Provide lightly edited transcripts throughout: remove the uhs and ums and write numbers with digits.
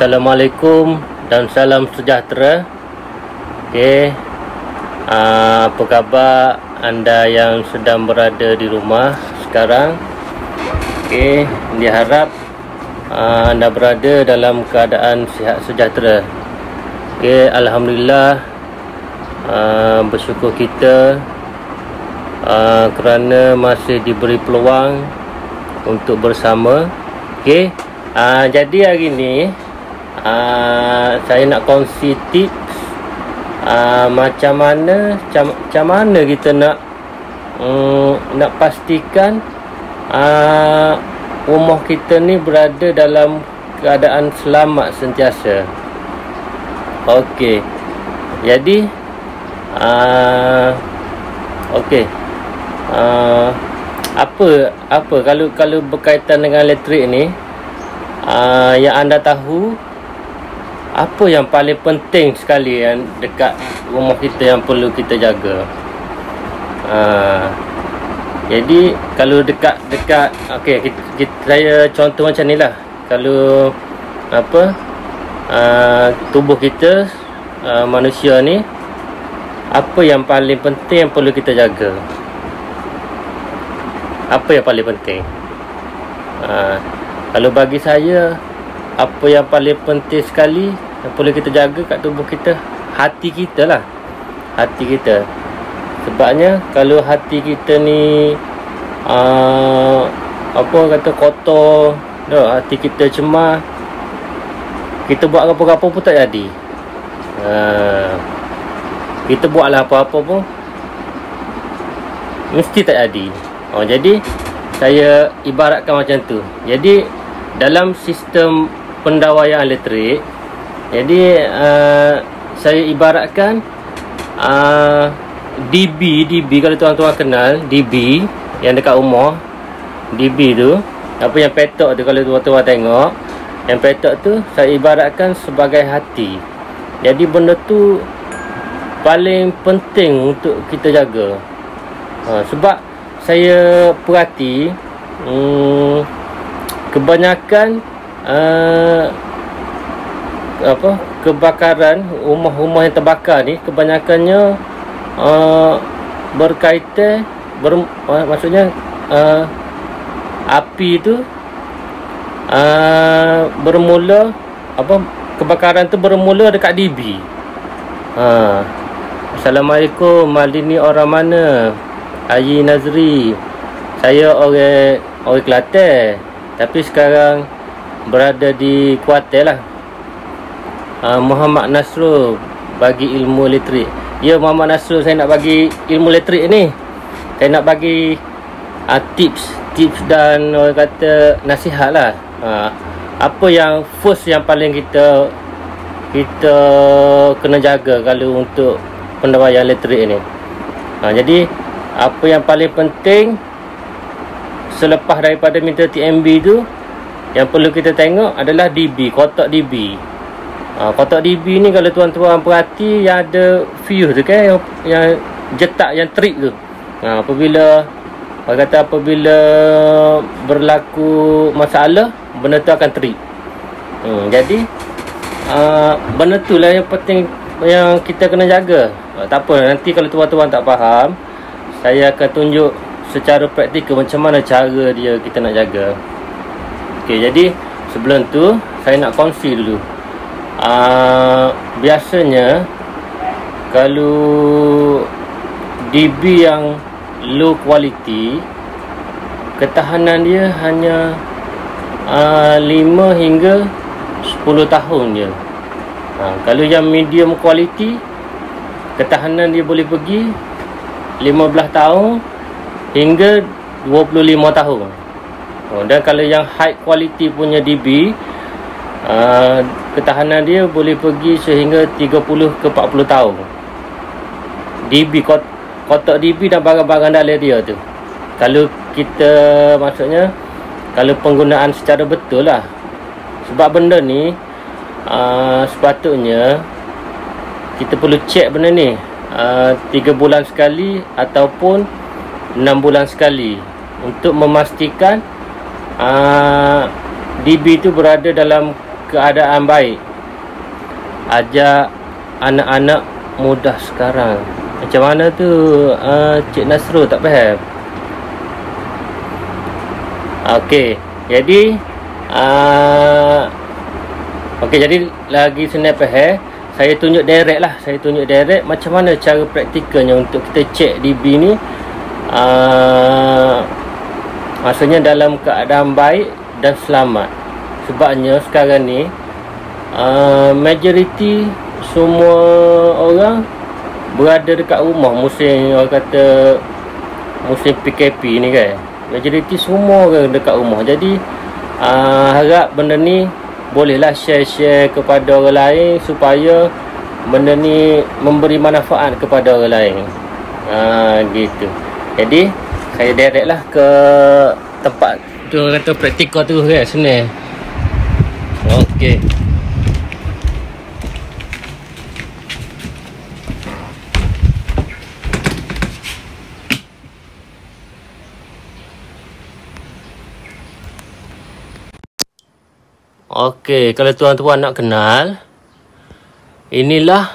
Assalamualaikum dan salam sejahtera. Okey, apa khabar anda yang sedang berada di rumah sekarang? Okey, diharap anda berada dalam keadaan sihat sejahtera. Okey, alhamdulillah, bersyukur kita kerana masih diberi peluang untuk bersama. Okey, jadi hari ni saya nak kongsi tips macam mana kita nak pastikan rumah kita ni berada dalam keadaan selamat sentiasa. Okey, jadi okey, apa kalau berkaitan dengan elektrik ni, yang anda tahu apa yang paling penting sekali yang dekat rumah kita yang perlu kita jaga. Jadi kalau dekat okey, saya contoh macam ni lah. Kalau tubuh kita manusia ni, apa yang paling penting yang perlu kita jaga? Apa yang paling penting? Kalau bagi saya, apa yang paling penting sekali yang perlu kita jaga kat tubuh kita, hati kita lah. Hati kita. Sebabnya kalau hati kita ni kotor, hati kita cemar, kita buat apa-apa pun tak jadi. Kita buatlah apa-apa pun mesti tak jadi. Jadi saya ibaratkan macam tu. Jadi dalam sistem pendawaian elektrik, jadi saya ibaratkan DB kalau tuan-tuan kenal DB yang dekat rumah. DB tu, apa yang petok tu, kalau tuan-tuan tengok, yang petok tu saya ibaratkan sebagai hati. Jadi benda tu paling penting untuk kita jaga. Sebab saya perhati kebanyakan kebakaran rumah-rumah yang terbakar ni, kebanyakannya berkaitan maksudnya api tu bermula, kebakaran tu bermula dekat DB. Assalamualaikum, Malini orang mana? Haji Nazri. Saya orang Kelantan, tapi sekarang berada di Kuantan lah. Muhammad Nasrul bagi ilmu elektrik. Ya, Muhammad Nasrul, saya nak bagi ilmu elektrik ni. Saya nak bagi tips dan orang kata nasihat lah. Apa yang first, yang paling kita kena jaga kalau untuk pendawaian elektrik ni. Jadi apa yang paling penting selepas daripada meter TMB tu, yang perlu kita tengok adalah DB, kotak DB. Kotak DB ni kalau tuan-tuan perhati, yang ada fuse tu kan, yang jetak, yang trip tu. Apabila berlaku masalah, benda tu akan trip. Jadi benda tu lah yang penting yang kita kena jaga. Tak apa, nanti kalau tuan-tuan tak faham, saya akan tunjuk secara praktikal macam mana cara dia kita nak jaga. Okey, jadi sebelum tu saya nak kongsi dulu. Biasanya kalau DB yang low quality, ketahanan dia hanya 5 hingga 10 tahun je. Kalau yang medium quality, ketahanan dia boleh pergi 15 tahun hingga 25 tahun. Dan kalau yang high quality punya DB, ketahanan dia boleh pergi sehingga 30 ke 40 tahun. DB, kotak DB dan barang-barang dalam dia tu, kalau kita, maksudnya kalau penggunaan secara betul lah. Sebab benda ni sepatutnya kita perlu cek benda ni 3 bulan sekali ataupun 6 bulan sekali untuk memastikan DB itu berada dalam keadaan baik. Ajak anak-anak mudah sekarang. Macam mana tu Cik Nasrul, tak faham? Okey, jadi okey, jadi lagi senang faham, saya tunjuk direct lah. Saya tunjuk direct macam mana cara praktikalnya untuk kita cek DB ni. Maksudnya dalam keadaan baik dan selamat. Sebabnya sekarang ni majoriti semua orang berada dekat rumah musim, orang kata musim PKP ni kan. Majoriti semua orang dekat rumah. Jadi harap benda ni bolehlah share kepada orang lain supaya benda ni memberi manfaat kepada orang lain. Gitu. Jadi saya direct lah ke tempat tu, kata praktikal tu kan, senang. Okey. Okey, kalau tuan-tuan nak kenal, inilah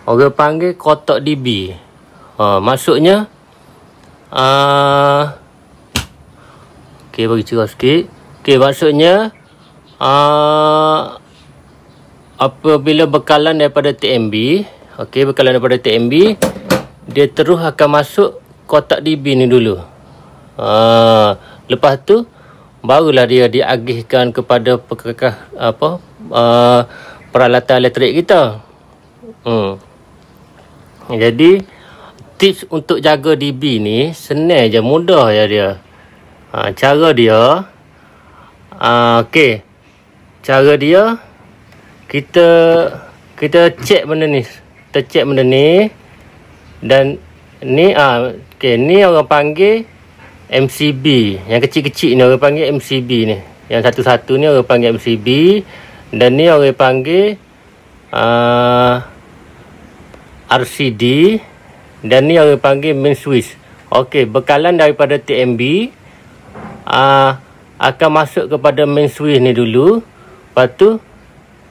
orang panggil kotak DB. Maksudnya okey, bagi cerah sikit. Okey, maksudnya apabila bekalan daripada TMB, okey, bekalan daripada TMB, dia terus akan masuk kotak DB ni dulu. Lepas tu barulah dia diagihkan kepada peralatan elektrik kita. Jadi tips untuk jaga DB ni senang je, mudah je dia. Cara dia, okey, cara dia kita cek benda ni. Kita cek benda ni, dan ni okey, ni orang panggil MCB. Yang kecil-kecil ni orang panggil MCB ni. Yang satu-satu ni orang panggil MCB, dan ni orang panggil RCD, dan ni orang panggil main switch. Okey, bekalan daripada TMB akan masuk kepada main switch ni dulu. Lepas tu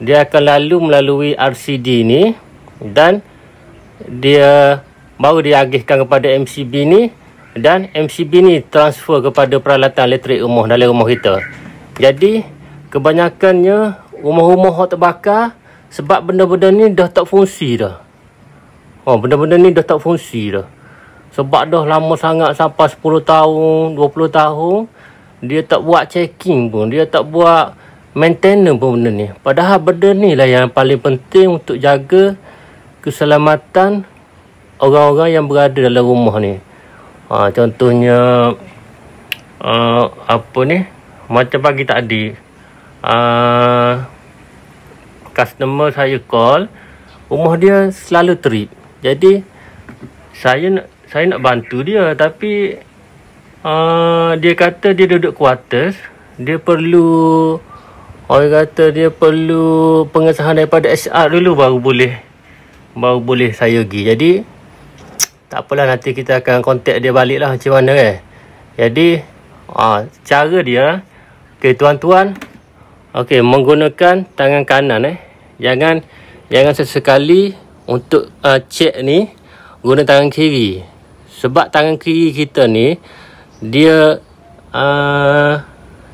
dia akan lalu melalui RCD ni, dan dia baru diagihkan kepada MCB ni, dan MCB ni transfer kepada peralatan elektrik rumah, dalam rumah kita. Jadi kebanyakannya rumah-rumah terbakar sebab benda-benda ni dah tak fungsi dah. Benda-benda ni dah tak fungsi dah. Sebab dah lama sangat, sampai 10 tahun, 20 tahun, dia tak buat checking pun, dia tak buat maintenance pun benda ni. Padahal benda ni lah yang paling penting untuk jaga keselamatan orang-orang yang berada dalam rumah ni. Contohnya apa ni, macam pagi tadi customer saya call, rumah dia selalu trip. Jadi saya nak bantu dia, tapi dia kata dia duduk quarters, dia perlu, orang kata dia perlu pengesahan daripada HR dulu baru boleh saya pergi. Jadi tak apalah, nanti kita akan kontak dia balik lah macam mana kan. Jadi cara dia, okey tuan-tuan, okey, menggunakan tangan kanan jangan sesekali untuk cek ni guna tangan kiri. Sebab tangan kiri kita ni dia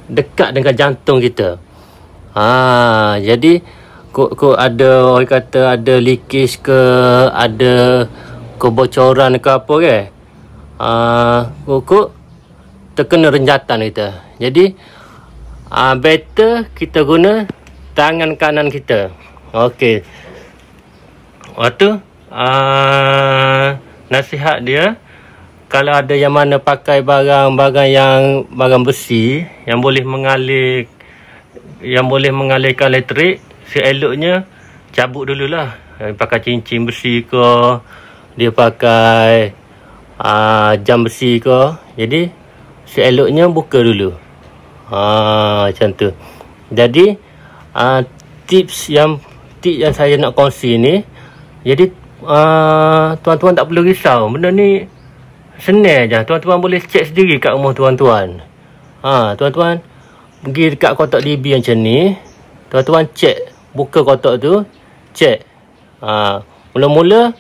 dekat dengan jantung kita. Jadi kok ada, orang kata ada leakage ke, ada kebocoran ke apa ke, kok terkena renjatan kita. Jadi better kita guna tangan kanan kita. Okey, waktu nasihat dia, kalau ada yang mana pakai barang besi yang boleh mengalirkan elektrik, seeloknya cabut dululah. Pakai cincin besi ke, dia pakai jam besi ke, jadi seeloknya buka dulu. Macam tu. Jadi tips yang saya nak kongsi ni, jadi tuan-tuan tak perlu risau, benda ni senang je. Tuan-tuan boleh cek sendiri kat rumah tuan-tuan. Tuan-tuan pergi dekat kotak DB macam ni, tuan-tuan cek, buka kotak tu, cek. Mula-mula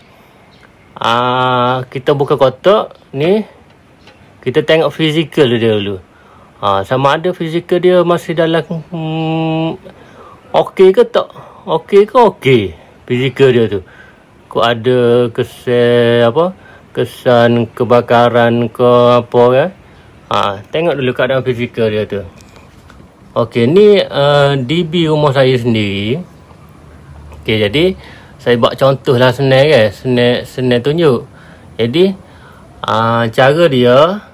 kita buka kotak ni, kita tengok fizikal dia dulu. Sama ada fizikal dia masih dalam okey ke tak? Okey ke okey fizikal dia tu. Kok ada kesan kebakaran ke apa kan? Tengok dulu keadaan fizikal dia tu. Okey, ni DB rumah saya sendiri. Okey, jadi saya buat contoh lah senang kan. Senang tunjuk. Jadi cara dia,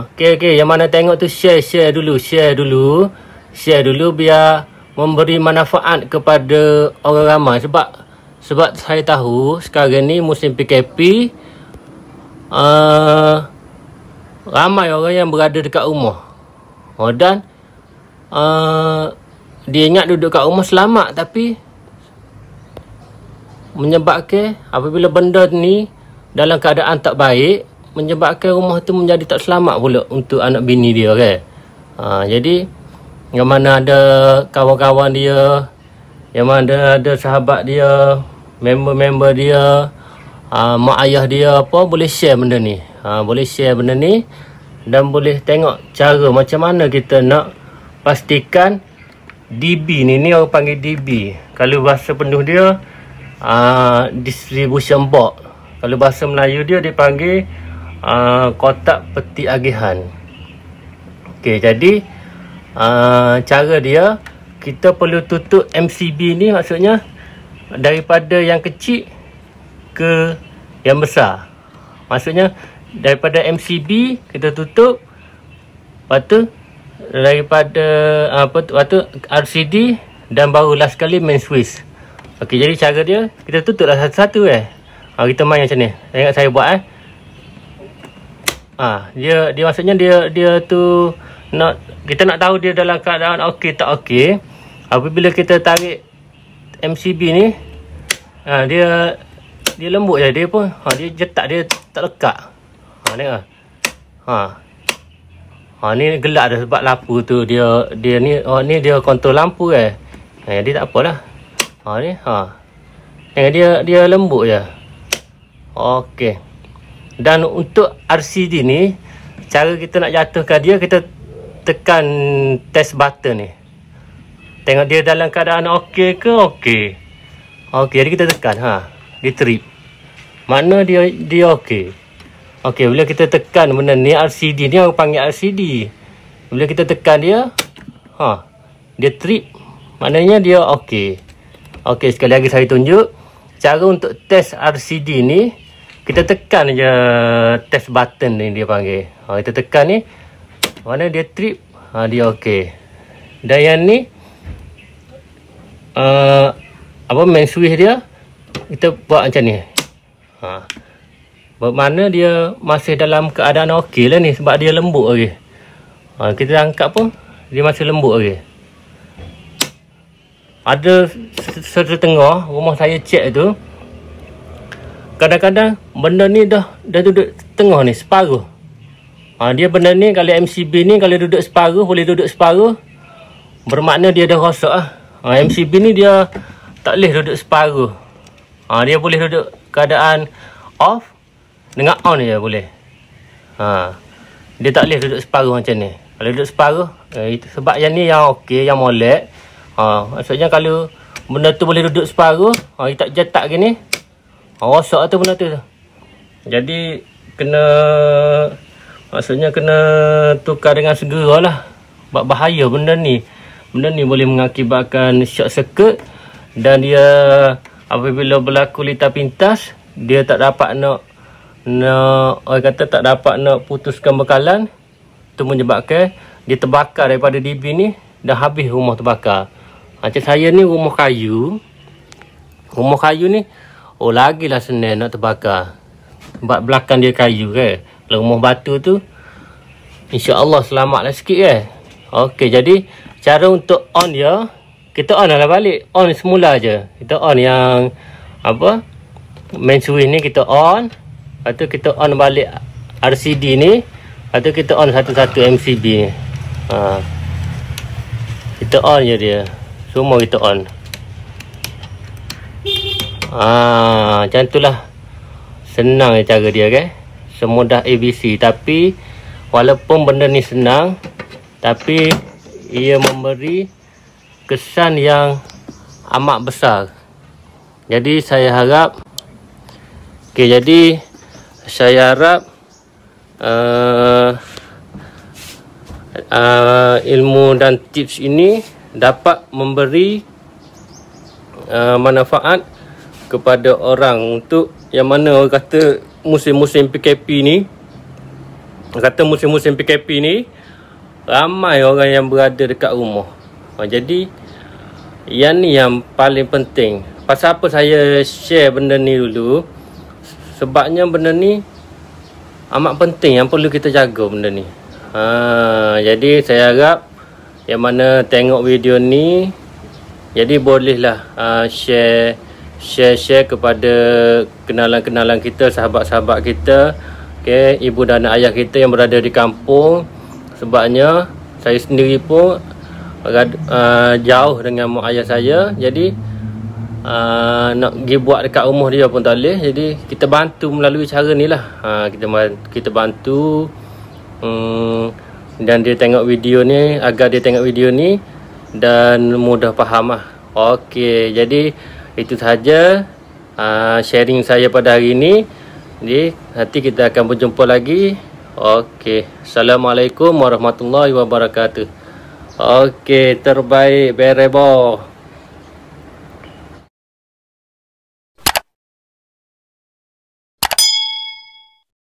okey, yang mana tengok tu share dulu biar memberi manfaat kepada orang ramai. Sebab saya tahu sekarang ni musim PKP, ramai orang yang berada dekat rumah. Dan dia ingat duduk kat rumah selamat, tapi menyebabkan apabila benda ni dalam keadaan tak baik, menyebabkan rumah tu menjadi tak selamat pula untuk anak bini dia kan. Jadi yang mana ada kawan-kawan dia, yang mana ada sahabat dia, member-member dia, mak ayah dia boleh share benda ni. Boleh share benda ni dan boleh tengok cara macam mana kita nak pastikan DB ni orang panggil DB. Kalau bahasa penuh dia distribution box. Kalau bahasa Melayu dia dipanggil kotak peti agihan. Okey, jadi cara dia, kita perlu tutup MCB ni, maksudnya daripada yang kecil ke yang besar. Maksudnya daripada MCB kita tutup, lepas tu daripada RCD, dan barulah sekali main switch. Okey, jadi cara dia, kita tutuplah satu-satu kita main macam ni. Tengok saya buat dia maksudnya dia tu kita nak tahu dia dalam keadaan okey tak okey. Apabila kita tarik MCB ni, dia lembut je, dia pun dia jetak, dia tak lekat. Tengok. Ni gelap dah sebab lampu tu dia ni ni dia kontrol lampu jadi tak apalah. Tengok dia lembut je. Okey. Dan untuk RCD ni, cara kita nak jatuhkan dia, kita tekan test button ni. Tengok dia dalam keadaan okey ke okey. Okey, jadi kita tekan dia trip. Makna dia okey. Okey, bila kita tekan benda ni, RCD ni orang panggil RCD. Bila kita tekan dia, dia trip. Maknanya dia okey. Okey, sekali lagi saya tunjuk. Cara untuk test RCD ni, kita tekan je test button ni dia panggil. Kita tekan ni, mana dia trip, dia okey. Dan yang ni, main switch dia, kita buat macam ni. Bermakna dia masih dalam keadaan okey lah ni, sebab dia lembut lagi. Kita angkat pun dia masih lembut lagi. Ada setengah rumah saya cek tu, kadang-kadang benda ni dah duduk tengah ni, separuh. Dia benda ni, kalau MCB ni kalau duduk separuh, boleh duduk separuh, bermakna dia dah rosak MCB ni dia tak boleh duduk separuh. Dia boleh duduk keadaan off dengan on je boleh. Dia tak boleh duduk separuh macam ni. Kalau duduk separuh, itu sebab yang ni yang okey, yang molek. Maksudnya kalau benda tu boleh duduk separuh, dia tak jetak gini, rosak tu benda tu. Jadi maksudnya kena tukar dengan segera lah. Sebab bahaya benda ni. Benda ni boleh mengakibatkan short circuit, dan dia apabila berlaku lintas pintas, dia tak dapat nak orang kata tak dapat nak putuskan bekalan. Itu menyebabkan dia terbakar daripada DB ni, dah habis rumah terbakar. Macam saya ni rumah kayu. Rumah kayu ni lagilah senang nak terbakar, sebab belakang dia kayu kan. Kalau rumah batu tu, insya-Allah selamatlah sikit Okey, jadi cara untuk on dia, kita on lah balik. On semula je. Kita on yang main switch ni kita on. Lepas tu kita on balik RCD ni. Lepas tu kita on satu-satu MCB ni. Kita on je dia. Semua kita on. Macam itulah. Senang cara dia, kan? Semudah ABC. Tapi walaupun benda ni senang, tapi ia memberi kesan yang amat besar. Jadi saya harap, jadi saya harap ilmu dan tips ini dapat memberi manfaat kepada orang, untuk yang mana orang kata musim-musim PKP ni, ramai orang yang berada dekat rumah. Jadi yang ni yang paling penting. Pasal apa saya share benda ni dulu? Sebabnya benda ni amat penting, yang perlu kita jaga benda ni. Jadi saya harap yang mana tengok video ni, jadi bolehlah share kepada kenalan-kenalan kita, sahabat-sahabat kita, okay, ibu dan ayah kita yang berada di kampung. Sebabnya saya sendiri pun jauh dengan mak ayah saya. Jadi nak pergi buat dekat rumah dia pun tak boleh. Jadi kita bantu melalui cara ni lah. Kita bantu, dan dia tengok video ni, agar dia tengok video ni dan mudah faham lah. Okey, jadi itu sahaja sharing saya pada hari ini. Jadi nanti kita akan berjumpa lagi. Okey, Assalamualaikum warahmatullahi wabarakatuh. Okey, terbaik berebo.